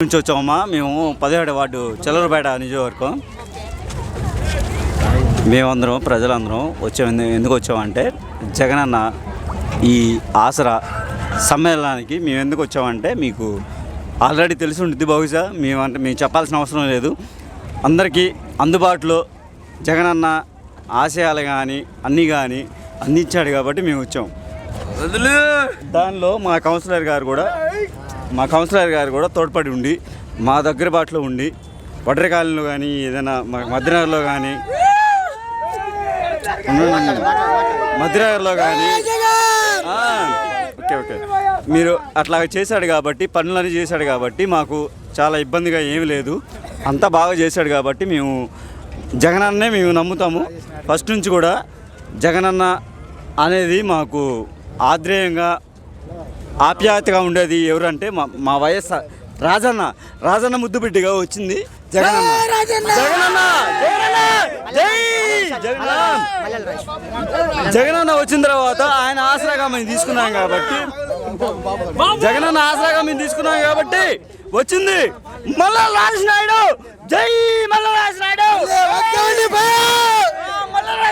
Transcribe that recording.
నుంచి వచ్చామమ్మా. మేము 17వ వార్డు చెల్లూరుపేట నియోజకవర్గం. మేమందరం ప్రజలందరం ఎందుకు వచ్చామంటే జగనన్న ఈ ఆసరా సమ్మేళనానికి మేము ఎందుకు వచ్చామంటే మీకు ఆల్రెడీ తెలిసి ఉంటుంది బహుశా. మేము చెప్పాల్సిన అవసరం లేదు. అందరికీ అందుబాటులో జగనన్న ఆశయాలు కానీ అన్నీ అందించాడు కాబట్టి మేము వచ్చాం. దానిలో మా కౌన్సిలర్ గారు కూడా తోడ్పడి ఉండి మా దగ్గర బాటలో ఉండి వడ్రే కాలనీలో కానీ ఏదైనా మధ్యనగర్లో కానీ ఓకే మీరు అట్లా చేశాడు కాబట్టి పనులన్నీ చేశాడు కాబట్టి మాకు చాలా ఇబ్బందిగా ఏమీ లేదు. అంతా బాగా చేశాడు కాబట్టి మేము జగనన్నే మేము నమ్ముతాము. ఫస్ట్ నుంచి కూడా జగనన్న అనేది మాకు ఆద్రేయంగా ఆప్యాయతగా ఉండేది. ఎవరంటే మా వైఎస్ఆర్ రాజన్న ముద్దు బిడ్డగా వచ్చింది జగనన్న. జగనన్న వచ్చిన తర్వాత ఆయన ఆసరాగా మేము తీసుకున్నాం కాబట్టి వచ్చింది మల్లా రాజనాయుడు. జై మల్లా రాజనాయుడు.